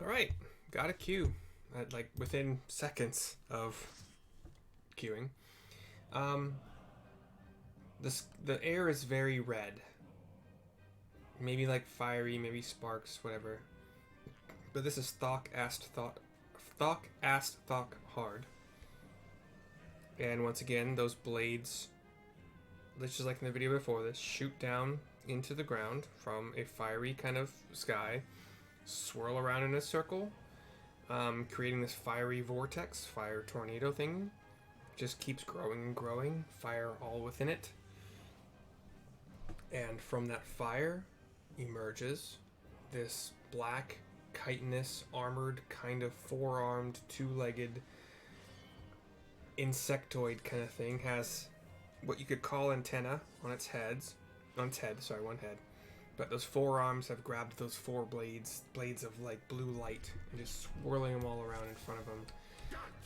Alright, got a queue at like within seconds of queuing. Um, the air is very red. Maybe like fiery, maybe sparks, whatever. But this is Thok ast Thok, Thok ast Thok hard. And once again, those blades, just like in the video before this, shoot down into the ground from a fiery kind of sky, swirl around in a circle, creating this fiery vortex, fire tornado thing. Just keeps growing and growing, fire all within it. And from that fire emerges this black, chitinous, armored, kind of four-armed, two-legged insectoid kind of thing. Has what you could call antenna on its heads. On its head, sorry, one head. But those forearms have grabbed those four blades of like blue light, and just swirling them all around in front of them.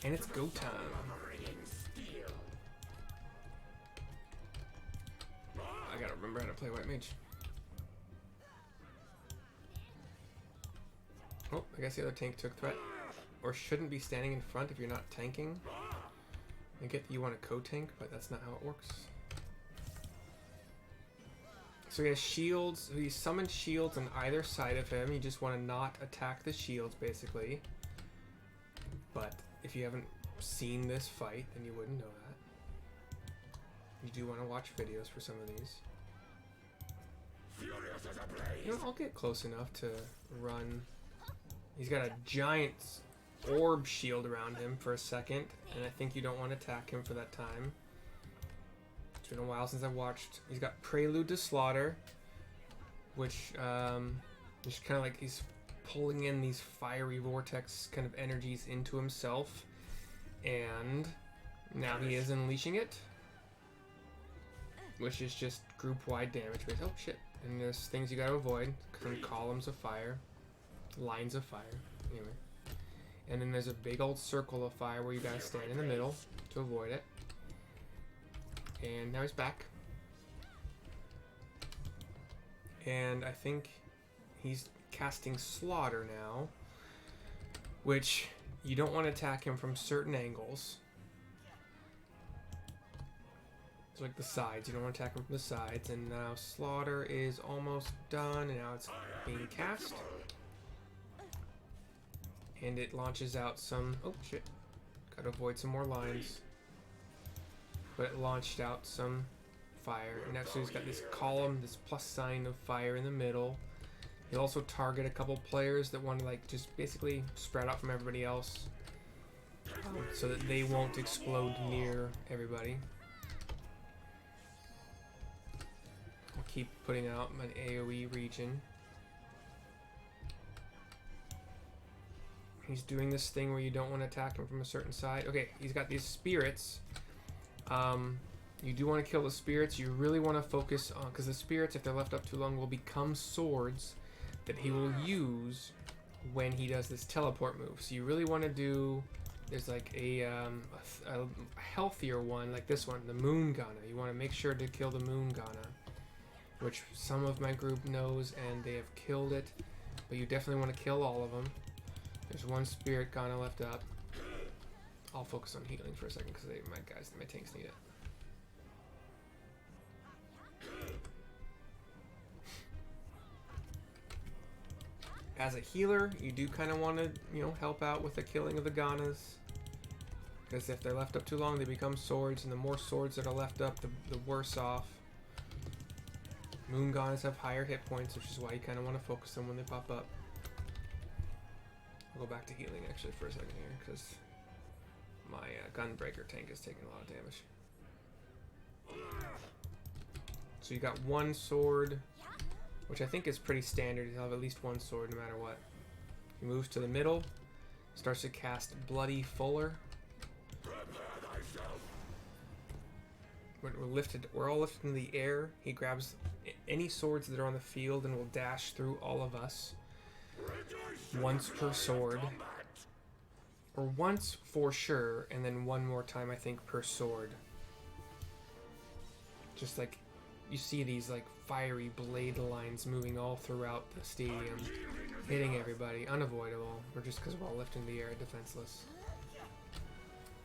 And it's go time. I gotta remember how to play White Mage. Oh, I guess the other tank took threat. Or shouldn't be standing in front if you're not tanking. I get that you want to co-tank, but that's not how it works. So he has shields. He summoned shields on either side of him. You just want to not attack the shields, basically. But if you haven't seen this fight, then you wouldn't know that. You do want to watch videos for some of these. You know, I'll get close enough to run. He's got a giant orb shield around him for a second, and I think you don't want to attack him for that time. It's been a while since I've watched. He's got Prelude to Slaughter, which is kind of like he's pulling in these fiery vortex kind of energies into himself, and now he is unleashing it, which is just group-wide damage. Oh shit! And there's things you gotta avoid, some columns of fire, lines of fire. Anyway. And then there's a big old circle of fire where you gotta stand in the middle to avoid it. And now he's back. And I think he's casting Slaughter now, which you don't want to attack him from certain angles. It's like the sides. You don't want to attack him from the sides. And now Slaughter is almost done, and now it's being cast. And it launches out some... Oh, shit. Gotta avoid some more lines. But it launched out some fire. And actually he's got this column, this plus sign of fire in the middle. He'll also target a couple players that want to, like, just basically spread out from everybody else. So that they won't explode near everybody. I'll keep putting out my AoE region. He's doing this thing where you don't want to attack him from a certain side. Okay, he's got these spirits. You do want to kill the spirits. You really want to focus on... Because the spirits, if they're left up too long, will become swords that he will use when he does this teleport move. So you really want to do... There's like a healthier one, like this one, the Moon Ghana. You want to make sure to kill the Moon Ghana, which some of my group knows, and they have killed it. But you definitely want to kill all of them. There's one Spirit Ghana left up. I'll focus on healing for a second because my tanks need it. As a healer, you do kind of want to, help out with the killing of the Ghanas. Because if they're left up too long, they become swords, and the more swords that are left up, the worse off. Moon Ghanas have higher hit points, which is why you kind of want to focus them when they pop up. I'll go back to healing actually for a second here, because my Gunbreaker tank is taking a lot of damage. So you got one sword, which I think is pretty standard. You'll have at least one sword no matter what. He moves to the middle, starts to cast Bloody Fuller. We're all lifted in the air. He grabs any swords that are on the field and will dash through all of us. Once per sword. Or once for sure, and then one more time I think per sword. Just like you see these like fiery blade lines moving all throughout the stadium. hitting everybody. Unavoidable. Or just because we're all left in the air defenseless.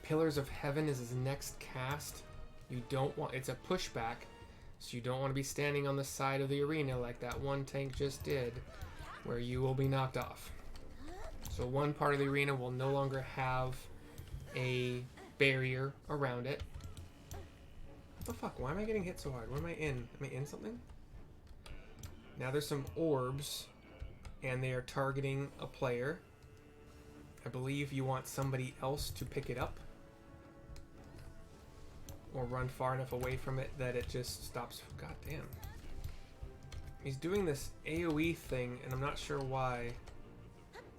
Pillars of Heaven is his next cast. You don't want... It's a pushback. So you don't want to be standing on the side of the arena like that one tank just did. Where you will be knocked off. So one part of the arena will no longer have a barrier around it. What the fuck? Why am I getting hit so hard? What am I in? Am I in something? Now there's some orbs. And they are targeting a player. I believe you want somebody else to pick it up. Or run far enough away from it that it just stops. God damn. He's doing this AoE thing, and I'm not sure why.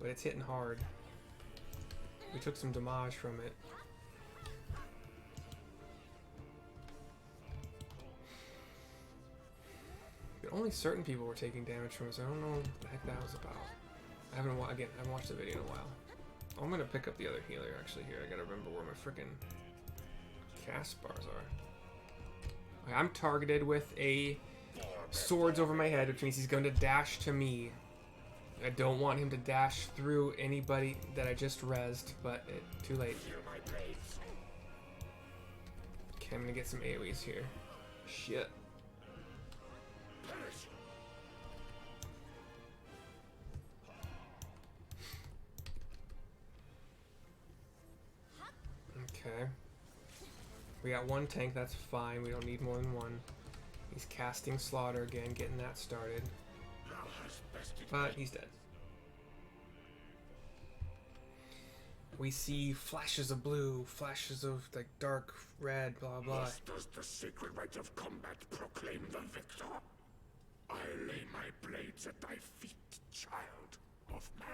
But it's hitting hard. We took some damage from it. But only certain people were taking damage from it, so I don't know what the heck that was about. I haven't watched the video in a while. I'm gonna pick up the other healer actually here. I gotta remember where my frickin' cast bars are. I'm targeted with a swords over my head, which means he's going to dash to me. I don't want him to dash through anybody that I just rezzed, but too late. Okay, I'm gonna get some AoEs here. Shit. Okay. We got one tank, that's fine. We don't need more than one. He's casting Slaughter again, getting that started. But he's dead. We see flashes of blue, flashes of like dark red, blah blah. Thus does the sacred rite of combat proclaim the victor. I lay my blades at thy feet, child of man.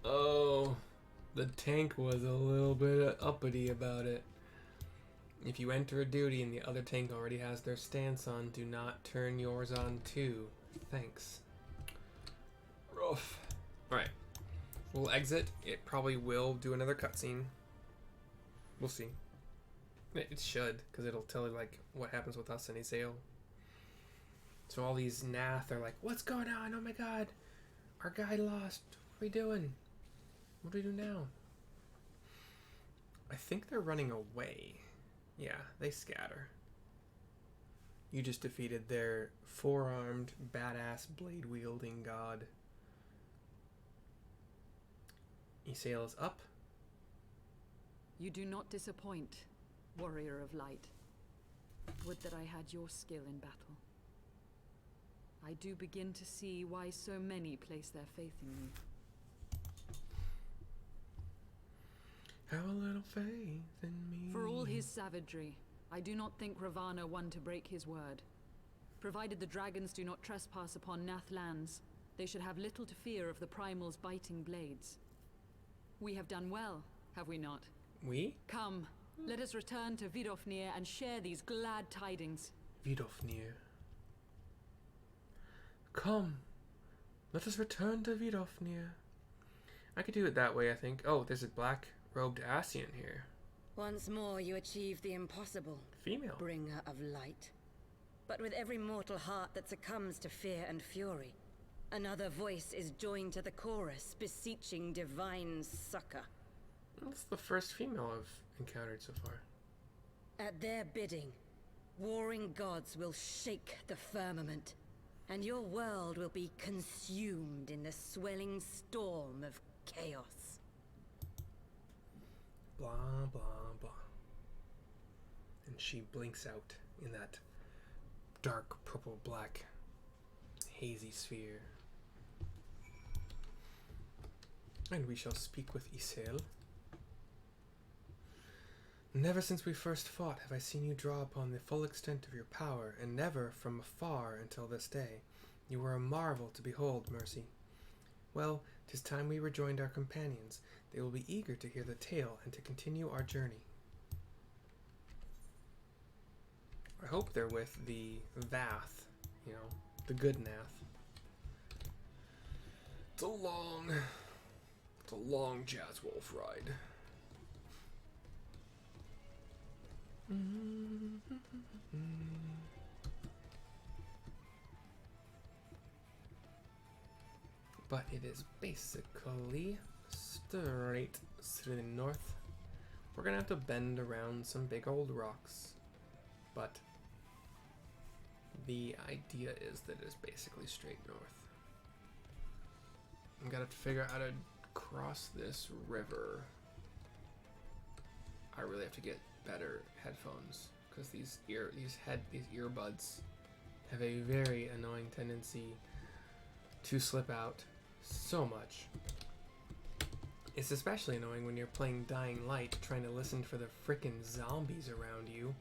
Oh, the tank was a little bit uppity about it. If you enter a duty and the other tank already has their stance on, do not turn yours on too. Thanks. Rough. Alright. We'll exit. It probably will do another cutscene. We'll see. It should, because it'll tell you like what happens with us and Isael. So all these Nath are like, what's going on? Oh my god. Our guy lost. What are we doing? What do we do now? I think they're running away. Yeah, they scatter. You just defeated their four-armed, badass, blade-wielding god. Isael is up. You do not disappoint, warrior of light. Would that I had your skill in battle. I do begin to see why so many place their faith in you. Have a little faith in me. For all his savagery, I do not think Ravana one to break his word. Provided the dragons do not trespass upon Nath lands, they should have little to fear of the primal's biting blades. We have done well, have we not? We? Come, let us return to Vidofnir and share these glad tidings. Vidofnir. Come, let us return to Vidofnir. I could do it that way, I think. Oh, there's a black-robed Ascian here. Once more you achieve the impossible. Female. Bringer of light. But with every mortal heart that succumbs to fear and fury, another voice is joined to the chorus, beseeching divine succor. That's the first female I've encountered so far. At their bidding, warring gods will shake the firmament, and your world will be consumed in the swelling storm of chaos. Blah, blah, blah. And she blinks out in that dark purple-black hazy sphere. And we shall speak with Isael. Never since we first fought have I seen you draw upon the full extent of your power, and never from afar until this day. You were a marvel to behold, Mercy. Well, 'tis time we rejoined our companions. They will be eager to hear the tale and to continue our journey. I hope they're with the Vath, you know. The good Nath. It's a long Jazz Wolf ride. But it is basically straight through the north. We're gonna have to bend around some big old rocks, but the idea is that it's basically straight north. I'm gonna have to figure out how to cross this river. I really have to get better headphones because these earbuds have a very annoying tendency to slip out so much. It's especially annoying when you're playing Dying Light trying to listen for the frickin' zombies around you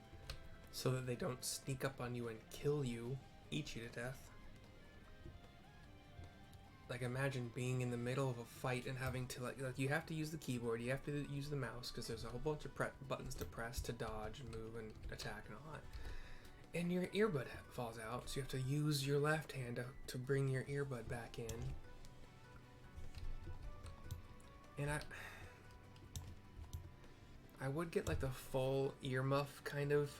so that they don't sneak up on you and kill you, eat you to death. Like, imagine being in the middle of a fight and having to, like you have to use the keyboard, you have to use the mouse, because there's a whole bunch of buttons to press to dodge and move and attack and all that. And your earbud falls out, so you have to use your left hand to bring your earbud back in. And I would get, like, the full earmuff kind of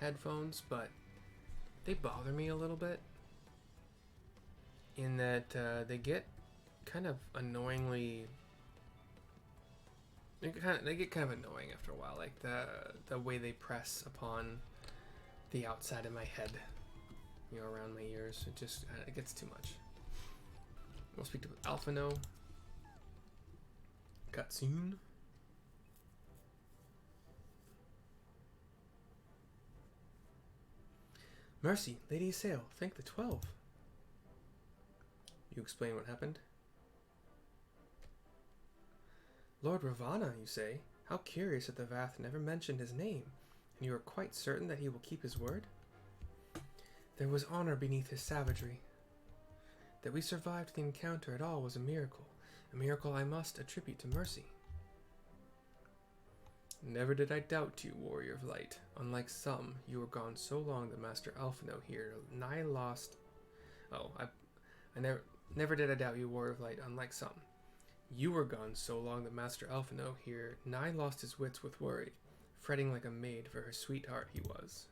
headphones, but they bother me a little bit. In that they get kind of annoyingly, they get kind of annoying after a while, like the way they press upon the outside of my head, you know, around my ears. It just it gets too much. We'll speak to Alphino. Cutscene. Mercy, Lady Sail, thank the 12. You explain what happened? Lord Ravana, you say? How curious that the Vath never mentioned his name, and you are quite certain that he will keep his word? There was honor beneath his savagery. That we survived the encounter at all was a miracle I must attribute to Mercy. Never did I doubt you, warrior of light. Unlike some, you were gone so long that Master Alphino here nigh lost... Oh, I never did I doubt you, warrior of light, unlike some. You were gone so long that Master Alphino here nigh lost his wits with worry, fretting like a maid for her sweetheart he was.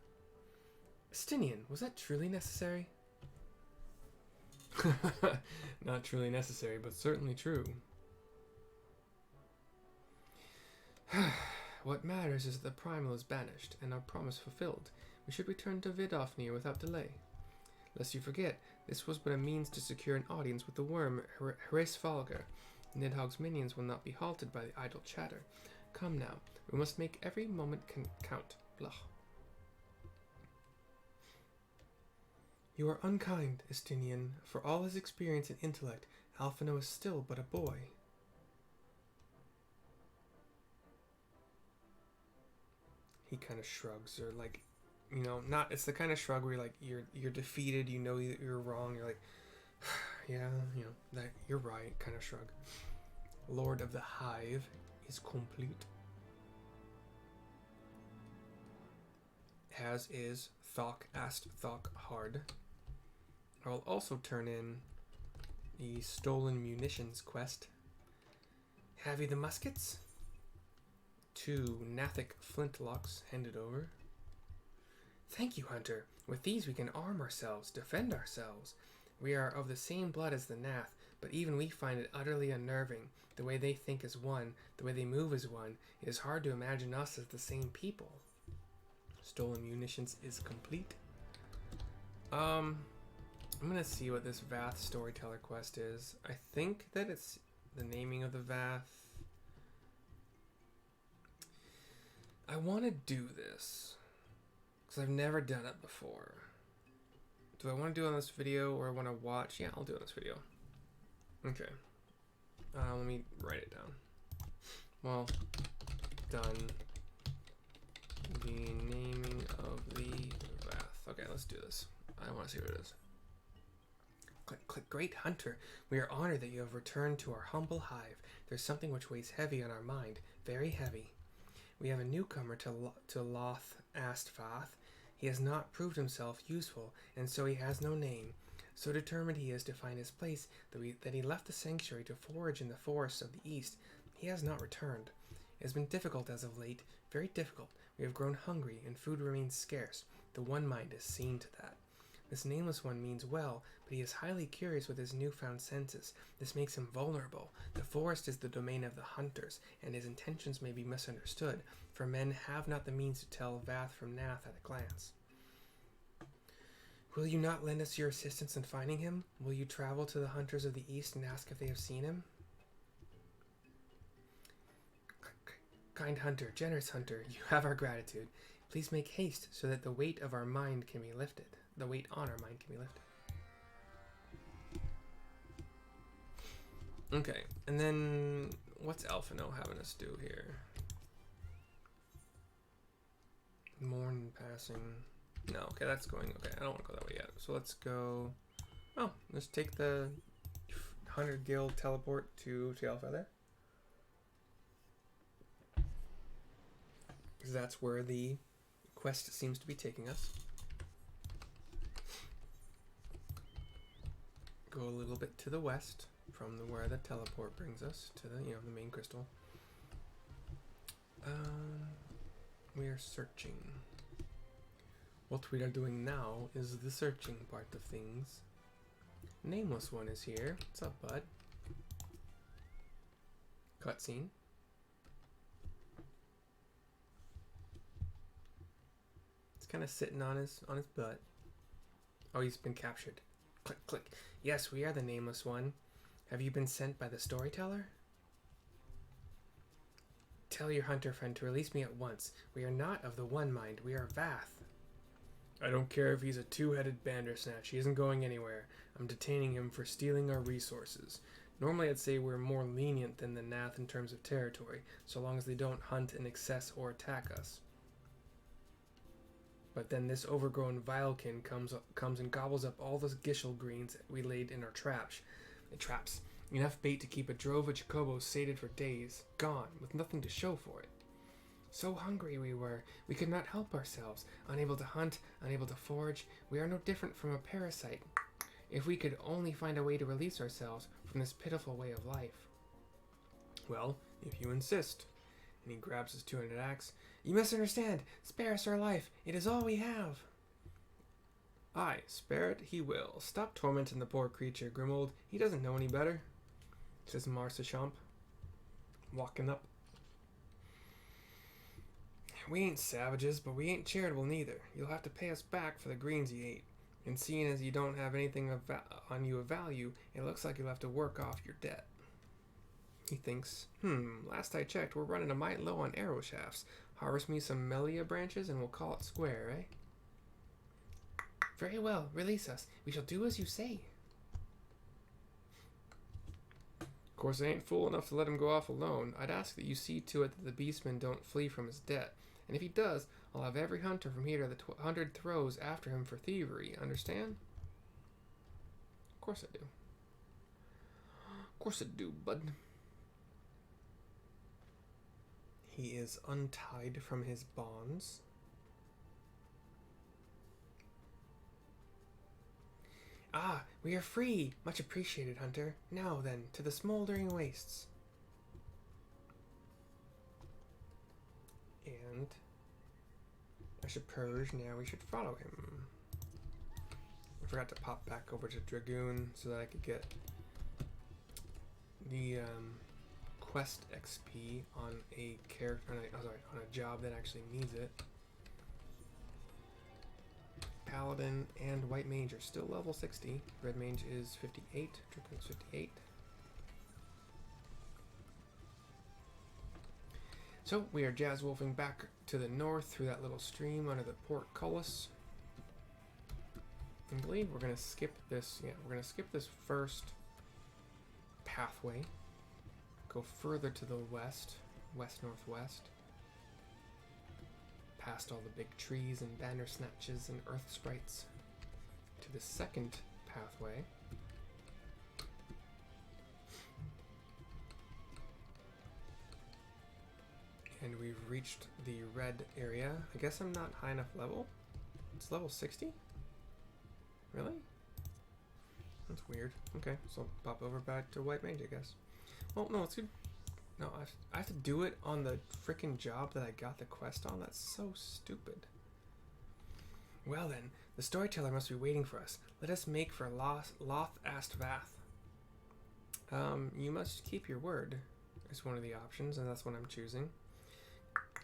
Estinian, was that truly necessary? Not truly necessary, but certainly true. What matters is that the primal is banished, and our promise fulfilled. We should return to Vidofnir without delay. Lest you forget, this was but a means to secure an audience with the worm Hraesvalgar. Nidhogg's minions will not be halted by the idle chatter. Come now, we must make every moment count. Blah. You are unkind, Estinian. For all his experience and intellect, Alphino is still but a boy. He kind of shrugs, or like, you know, not. It's the kind of shrug where you're defeated. You know that you're wrong. You're like, yeah, you know that you're right. Kind of shrug. Lord of the Hive is complete. As is Thok ast Thok hard. I will also turn in the stolen munitions quest. Have you the muskets? 2 Nathic flintlocks handed over. Thank you, Hunter. With these we can arm ourselves, defend ourselves. We are of the same blood as the Nath, but even we find it utterly unnerving. The way they think is one, the way they move is one. It is hard to imagine us as the same people. Stolen munitions is complete. I'm gonna see what this Vath storyteller quest is. I think that it's the naming of the Vath. I want to do this because I've never done it before. Do I want to do it on this video or I want to watch? Yeah, I'll do it on this video. Okay. Let me write it down. Well, done. The naming of the Vath. Okay, let's do this. I want to see what it is. Click, click. Great Hunter, we are honored that you have returned to our humble hive. There's something which weighs heavy on our mind, very heavy. We have a newcomer to Thok ast Vath. He has not proved himself useful, and so he has no name. So determined he is to find his place that he left the sanctuary to forage in the forests of the east. He has not returned. It has been difficult as of late, very difficult. We have grown hungry, and food remains scarce. The One Mind is seen to that. This nameless one means well, but he is highly curious with his newfound senses. This makes him vulnerable. The forest is the domain of the hunters, and his intentions may be misunderstood, for men have not the means to tell Vath from Nath at a glance. Will you not lend us your assistance in finding him? Will you travel to the hunters of the east and ask if they have seen him? Kind hunter, generous hunter, you have our gratitude. Please make haste so that the weight of our mind can be lifted. The weight on our mind can be lifted. Okay, and then what's Alphino having us do here? Morn passing. No, okay, that's going. Okay, I don't want to go that way yet. So let's go. Oh, let's take the 100 guild teleport to Alpha there. Because that's where the quest seems to be taking us. Go a little bit to the west from where the teleport brings us to the the main crystal. We are searching. What we are doing now is the searching part of things. Nameless one is here. What's up, bud? Cutscene. It's kind of sitting on his butt. Oh, he's been captured. Click, click. Yes, we are the Nameless One. Have you been sent by the storyteller? Tell your hunter friend to release me at once. We are not of the One Mind. We are Vath. I don't care if he's a two-headed bandersnatch. He isn't going anywhere. I'm detaining him for stealing our resources. Normally I'd say we're more lenient than the Nath in terms of territory, so long as they don't hunt in excess or attack us. But then this overgrown vilekin comes and gobbles up all those gishel greens we laid in our traps. Enough bait to keep a drove of chocobos sated for days. Gone, with nothing to show for it. So hungry we were, we could not help ourselves. Unable to hunt, unable to forage, we are no different from a parasite. If we could only find a way to release ourselves from this pitiful way of life. Well, if you insist. And he grabs his two-handed axe. You misunderstand. Spare us our life. It is all we have. Aye, spare it he will. Stop tormenting the poor creature, Grimold. He doesn't know any better, says Marsachamp, walking up. We ain't savages, but we ain't charitable neither. You'll have to pay us back for the greens you ate. And seeing as you don't have anything on you of value, it looks like you'll have to work off your debt. He thinks, last I checked, we're running a mite low on arrow shafts. Harvest me some Melia branches and we'll call it square, eh? Very well, release us. We shall do as you say. Of course, I ain't fool enough to let him go off alone. I'd ask that you see to it that the Beastman don't flee from his debt. And if he does, I'll have every hunter from here to the 100 throws after him for thievery. Understand? Of course I do. Of course I do, bud. He is untied from his bonds. Ah, we are free! Much appreciated, hunter. Now then, to the smoldering wastes. And I should purge. Now we should follow him. I forgot to pop back over to Dragoon so that I could get the quest XP on a character, on a job that actually needs it. Paladin and White Mage are still level 60. Red Mage is 58. Dragoon's 58. So we are jazz wolfing back to the north through that little stream under the portcullis. I believe we're gonna skip this. Yeah, we're gonna skip this first pathway. Go further to the west, west-northwest. Past all the big trees and bandersnatches and earth sprites. To the second pathway. And we've reached the red area. I guess I'm not high enough level. It's level 60? Really? That's weird. Okay, so I'll pop over back to White Mage, I guess. Well, no, it's good. No, I have to do it on the freaking job that I got the quest on? That's so stupid. Well then, the storyteller must be waiting for us. Let us make for Thok ast Vath. You must keep your word, is one of the options, and that's what I'm choosing.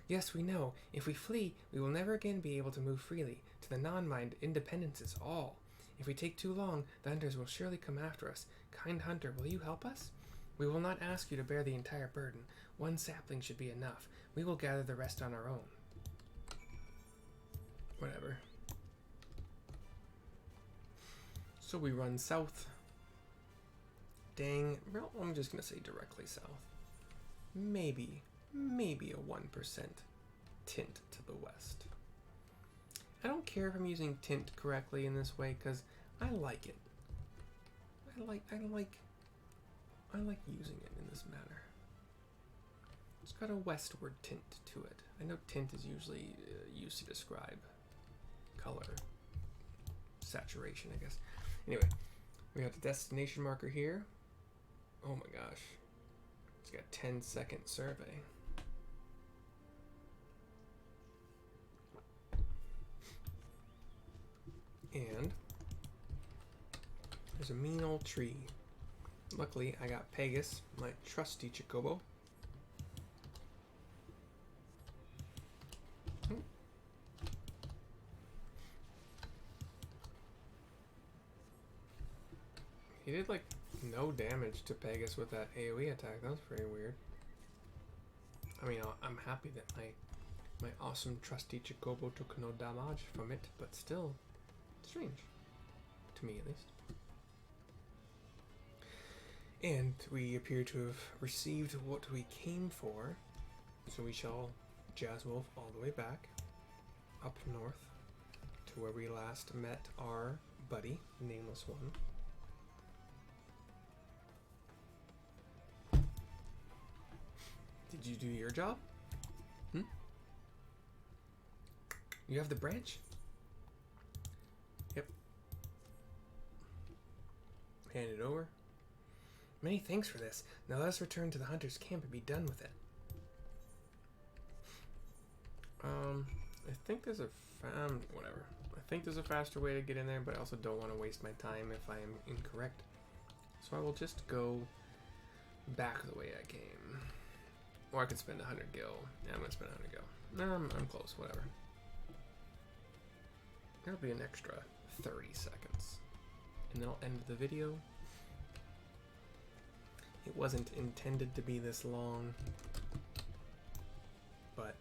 Yes, we know. If we flee, we will never again be able to move freely. To the non-mind, independence is all. If we take too long, the hunters will surely come after us. Kind hunter, will you help us? We will not ask you to bear the entire burden. One sapling should be enough. We will gather the rest on our own. Whatever. So we run south. Dang. Well, I'm just going to say directly south. Maybe a 1% tint to the west. I don't care if I'm using tint correctly in this way because I like it. I like using it in this manner. It's got a westward tint to it. I know tint is usually used to describe color, saturation, I guess. Anyway, we got the destination marker here. Oh my gosh. It's got 10-second survey. And there's a mean old tree. Luckily, I got Pegasus, my trusty Chocobo. He did like no damage to Pegasus with that AoE attack. That was pretty weird. I mean, I'm happy that my awesome trusty Chocobo took no damage from it, but still strange. To me, at least. And we appear to have received what we came for, so we shall jazz wolf all the way back up north to where we last met our buddy, Nameless One. Did you do your job? You have the branch? Yep. Hand it over. Many thanks for this. Now let us return to the hunter's camp and be done with it. I think there's a whatever. I think there's a faster way to get in there, but I also don't want to waste my time if I am incorrect. So I will just go back the way I came. Or I could spend 100 gil. Yeah, I'm gonna spend 100 gil. No, I'm close. Whatever. That'll be an extra 30 seconds, and then I'll end the video. It wasn't intended to be this long, but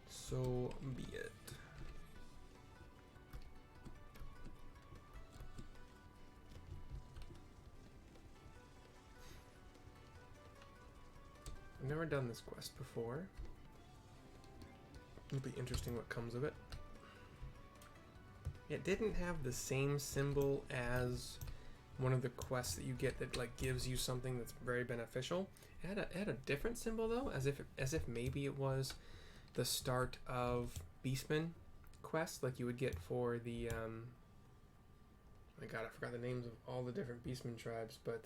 so be it. I've never done this quest before. It'll be interesting what comes of it. It didn't have the same symbol as one of the quests that you get that like gives you something that's very beneficial. It had a different symbol though, as if maybe it was the start of Beastman quest, like you would get for the my god, I forgot the names of all the different Beastman tribes, but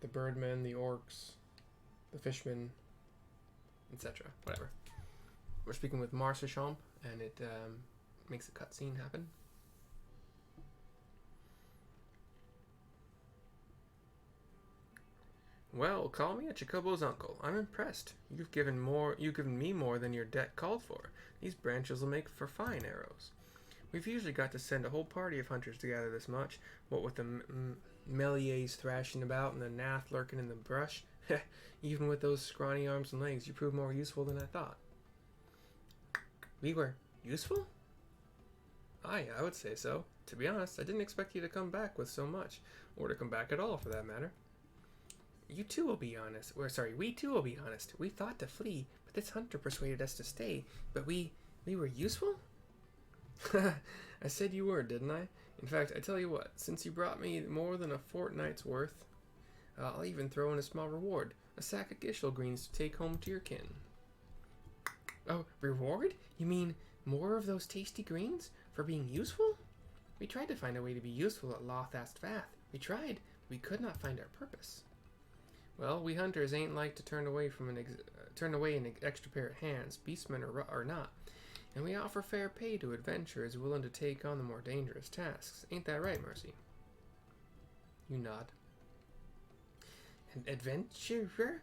the Birdmen, the Orcs, the Fishmen, etc. Whatever. We're speaking with Marsha and it makes a cutscene happen. Well, call me a Chocobo's uncle. I'm impressed. You've given me more than your debt called for. These branches will make for fine arrows. We've usually got to send a whole party of hunters to gather this much. What with the Meliers thrashing about and the Nath lurking in the brush. Even with those scrawny arms and legs, you prove more useful than I thought. We were useful? Aye, I would say so. To be honest, I didn't expect you to come back with so much, or to come back at all for that matter. You too will be honest. We too will be honest. We thought to flee, but this hunter persuaded us to stay. But we were useful? I said you were, didn't I? In fact, I tell you what, since you brought me more than a fortnight's worth, I'll even throw in a small reward. A sack of Gishel greens to take home to your kin. Oh, reward? You mean more of those tasty greens for being useful? We tried to find a way to be useful at Loth ast Vath. We tried. We could not find our purpose. Well, we hunters ain't like to turn away an extra pair of hands, beastmen or not. And we offer fair pay to adventurers willing to take on the more dangerous tasks. Ain't that right, Mercy? You nod. An adventurer?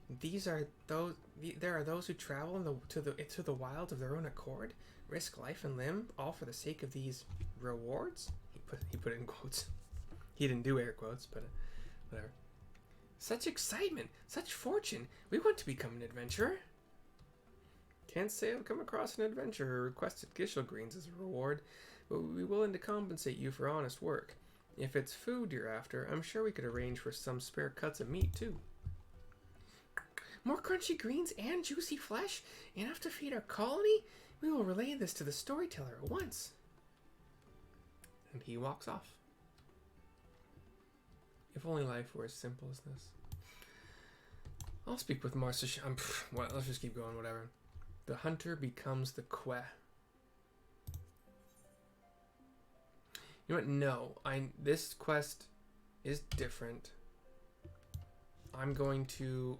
There are those who travel to the wilds of their own accord, risk life and limb, all for the sake of these rewards. He put it in quotes. He didn't do air quotes, but whatever. Such excitement, such fortune. We want to become an adventurer. Can't say I've come across an adventurer who requested Gishel greens as a reward, but we'd be willing to compensate you for honest work. If it's food you're after, I'm sure we could arrange for some spare cuts of meat too. More crunchy greens and juicy flesh? Enough to feed our colony? We will relay this to the storyteller at once. And he walks off. If only life were as simple as this. I'll speak with Marcia. Well, let's just keep going, whatever. The hunter becomes the queh. You know what? No. This quest is different. I'm going to...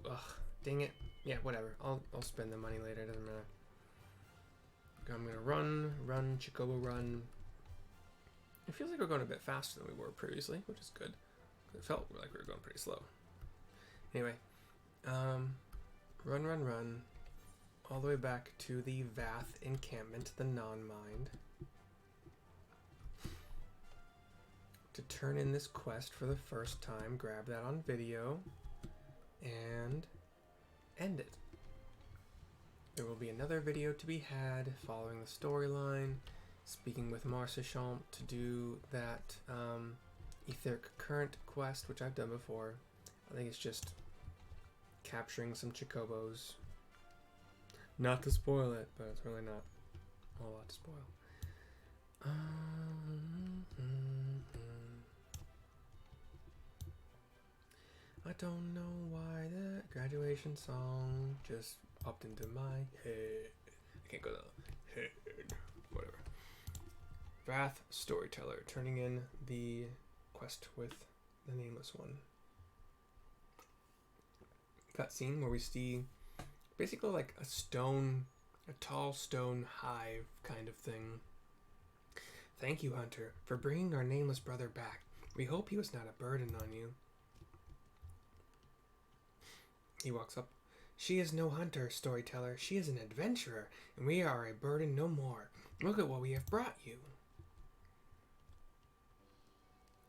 dang it. Yeah, whatever. I'll spend the money later. It doesn't matter. I'm going to run, Chocobo run. It feels like we're going a bit faster than we were previously, which is good. It felt like we were going pretty slow. Anyway. Run. All the way back to the Vath encampment, the non-mind. To turn in this quest for the first time, grab that on video, and end it. There will be another video to be had following the storyline, speaking with Marcia Champ to do that Etheric Current quest, which I've done before. I think it's just capturing some Chocobos. Not to spoil it, but it's really not a whole lot to spoil. I don't know why the graduation song just popped into my head. I can't go to the head. Whatever. Vath Storyteller, turning in the quest with the Nameless One. Cutscene where we see basically like a tall stone hive kind of thing. Thank you, Hunter, for bringing our nameless brother back. We hope he was not a burden on you. He walks up. She is no hunter, storyteller. She is an adventurer, and we are a burden no more. Look at what we have brought you.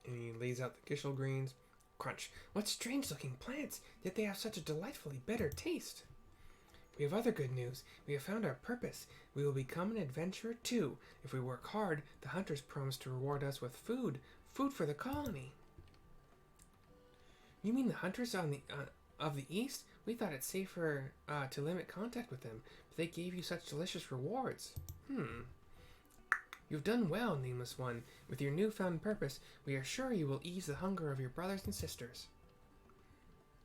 And he lays out the Gishel greens. Crunch. What strange-looking plants, yet they have such a delightfully bitter taste. We have other good news. We have found our purpose. We will become an adventurer too. If we work hard, the hunters promise to reward us with food. Food for the colony. You mean the hunters of the East? We thought it safer to limit contact with them, but they gave you such delicious rewards. You've done well, Nameless One. With your newfound purpose, we are sure you will ease the hunger of your brothers and sisters.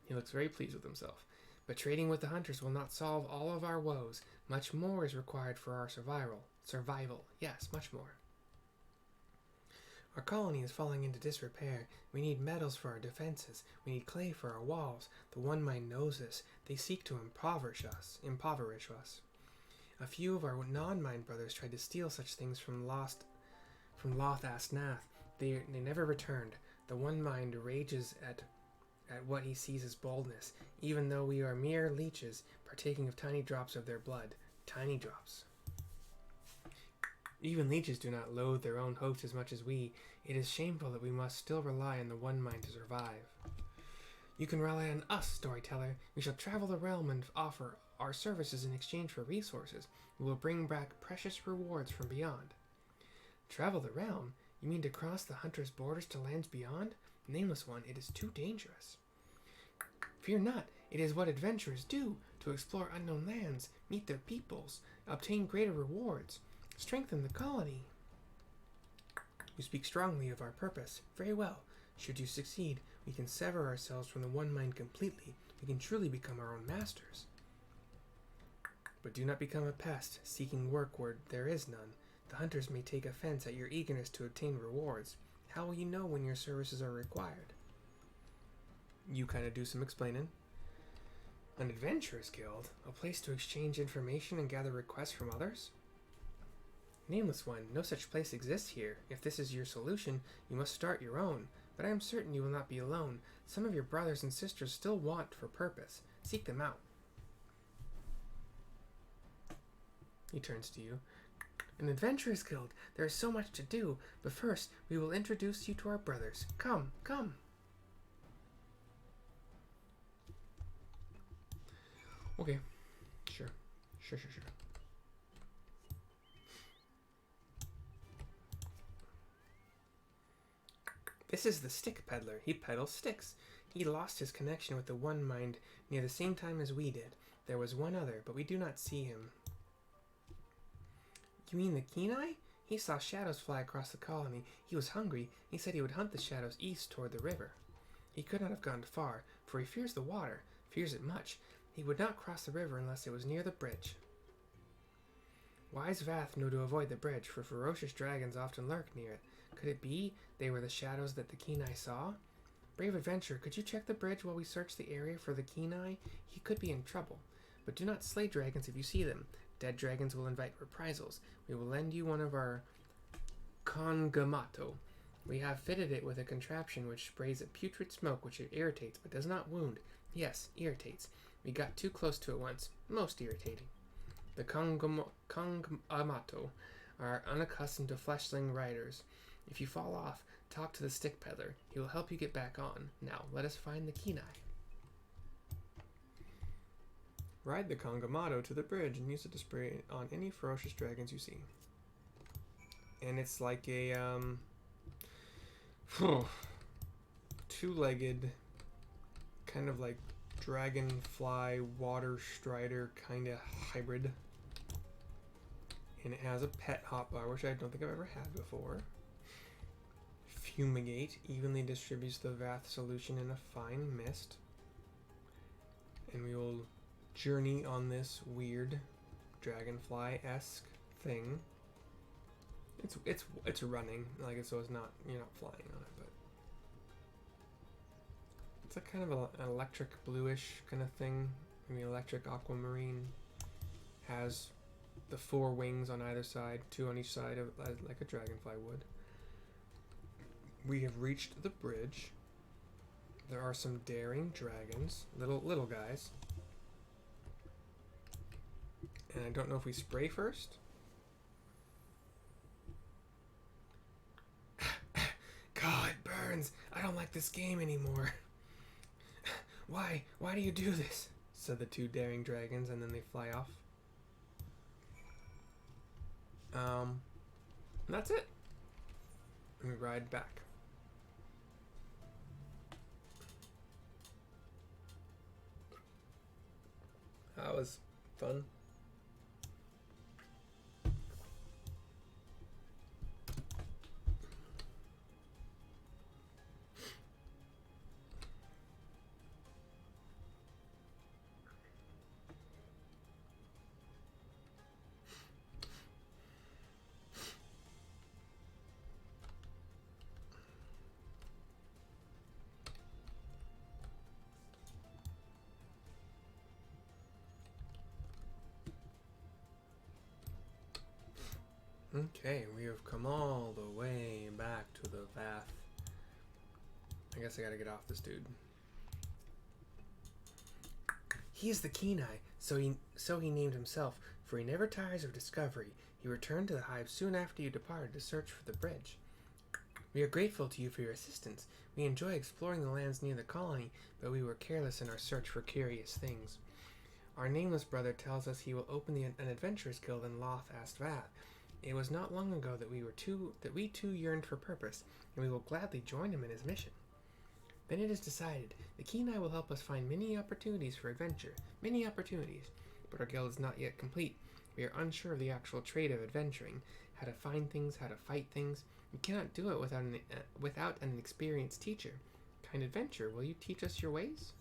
He looks very pleased with himself. But trading with the hunters will not solve all of our woes. Much more is required for our survival. Yes, much more. Our colony is falling into disrepair. We need metals for our defenses. We need clay for our walls. The One Mind knows this. They seek to impoverish us. A few of our non-mind brothers tried to steal such things from Loth ast Thok. They never returned. The One Mind rages at what he sees as boldness, even though we are mere leeches, partaking of tiny drops of their blood. Tiny drops. Even leeches do not loathe their own host as much as we. It is shameful that we must still rely on the One Mind to survive. You can rely on us, storyteller. We shall travel the realm and offer our services in exchange for resources. We will bring back precious rewards from beyond. Travel the realm? You mean to cross the hunter's borders to lands beyond? Nameless One, it is too dangerous. Fear not, it is what adventurers do, to explore unknown lands, meet their peoples, obtain greater rewards, strengthen the colony. You speak strongly of our purpose. Very well. Should you succeed, we can sever ourselves from the One Mind completely. We can truly become our own masters. But do not become a pest, seeking work where there is none. The hunters may take offense at your eagerness to obtain rewards. How will you know when your services are required? You kind of do some explaining. An adventurers guild? A place to exchange information and gather requests from others? Nameless one, no such place exists here. If this is your solution, you must start your own. But I am certain you will not be alone. Some of your brothers and sisters still want for purpose. Seek them out. He turns to you. An adventurers guild. There is so much to do. But first, we will introduce you to our brothers. Come, come. Okay. Sure. Sure. This is the stick peddler. He peddles sticks. He lost his connection with the One Mind near the same time as we did. There was one other, but we do not see him. You mean the Kenai? He saw shadows fly across the colony. He was hungry. He said he would hunt the shadows east toward the river. He could not have gone far, for he fears the water, fears it much. He would not cross the river unless it was near the bridge. Wise Vath knew to avoid the bridge, for ferocious dragons often lurk near it. Could it be they were the shadows that the Kenai saw? Brave adventurer, could you check the bridge while we search the area for the Kenai? He could be in trouble. But do not slay dragons if you see them. Dead dragons will invite reprisals. We will lend you one of our Kongamato. We have fitted it with a contraption which sprays a putrid smoke which it irritates but does not wound. Yes, irritates. We got too close to it once. Most irritating. The Kongamato are unaccustomed to fleshling riders. If you fall off, talk to the stick peddler. He will help you get back on. Now, let us find the Kenai. Ride the Kongamato to the bridge and use it to spray on any ferocious dragons you see. And it's like a, two-legged, kind of like dragonfly, water strider kind of hybrid. And it has a pet hotbar, which I don't think I've ever had before. Fumigate evenly distributes the Vath solution in a fine mist. And we will journey on this weird dragonfly-esque thing. It's running, like, so it's not, you're not flying on it, but it's a kind of an electric bluish kind of thing. I mean, electric aquamarine. Has the 4 wings on either side, 2 on each side of like a dragonfly would. We have reached the bridge. There are some daring dragons, little guys. And I don't know if we spray first. God, it burns. I don't like this game anymore. Why do you do this? Said the 2 daring dragons, and then they fly off. That's it. And we ride back. That was fun. Okay, we have come all the way back to the Vath. I guess I gotta get off this dude. He is the Kenai, so he named himself, for he never tires of discovery. He returned to the Hive soon after you departed to search for the bridge. We are grateful to you for your assistance. We enjoy exploring the lands near the colony, but we were careless in our search for curious things. Our nameless brother tells us he will open an adventurers guild in Thok ast Thok. It was not long ago that we too yearned for purpose, and we will gladly join him in his mission. Then it is decided. The Kenai will help us find many opportunities for adventure. Many opportunities. But our guild is not yet complete. We are unsure of the actual trade of adventuring. How to find things, how to fight things. We cannot do it without an experienced teacher. Kind adventure, will you teach us your ways?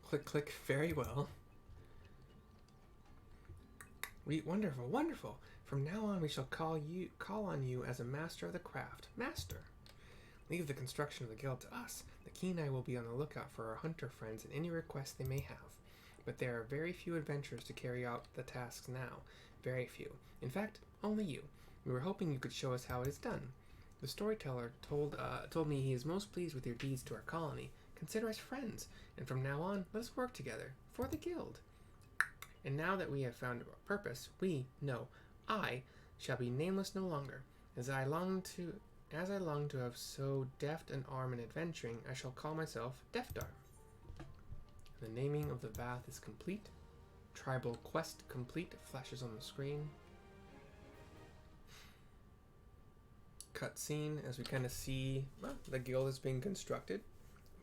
Click, click, very well. Wonderful, wonderful. From now on, we shall call on you as a master of the craft. Master. Leave the construction of the guild to us. The keen eye will be on the lookout for our hunter friends and any requests they may have. But there are very few adventurers to carry out the tasks now. Very few. In fact, only you. We were hoping you could show us how it is done. The storyteller told me he is most pleased with your deeds to our colony. Consider us friends, and from now on, let us work together for the guild. And now that we have found our purpose, I shall be nameless no longer. As I long to have so deft an arm in adventuring, I shall call myself Deftarm. The naming of the Vath is complete. Tribal quest complete flashes on the screen. Cutscene as we kind of see the guild is being constructed.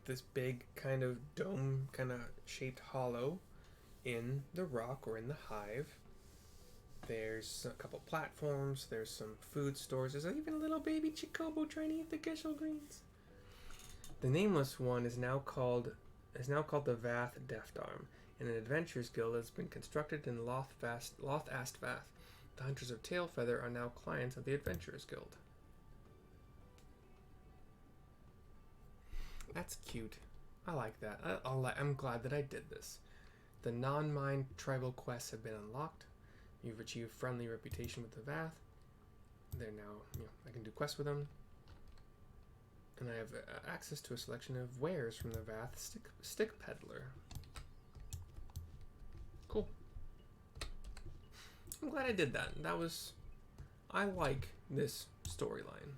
This big kind of dome kind of shaped hollow in the rock or in the hive. There's a couple platforms. There's some food stores. There's even a little baby Chocobo trying to eat the Geshel greens. The nameless one is now called the Vath Deftarm, and an adventurers guild has been constructed in Loth ast Vath. The hunters of Tailfeather are now clients of the adventurers guild. That's cute. I like that. I'm glad that I did this. The non-mine tribal quests have been unlocked. You've achieved friendly reputation with the Vath. They're now, I can do quests with them. And I have access to a selection of wares from the Vath stick peddler. Cool. I'm glad I did that. I like this storyline.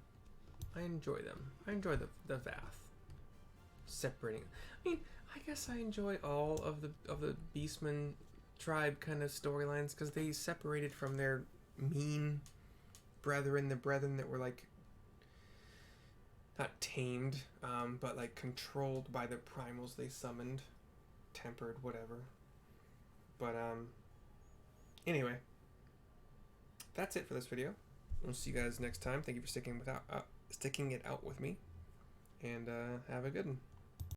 I enjoy them. I enjoy the Vath. Separating. I mean, I guess I enjoy all of the Beastman tribe kind of storylines because they separated from their mean brethren, the brethren that were like not tamed, but like controlled by the primals they summoned, tempered, whatever. But anyway, that's it for this video. We'll see you guys next time. Thank you for sticking it out with me, and have a good one.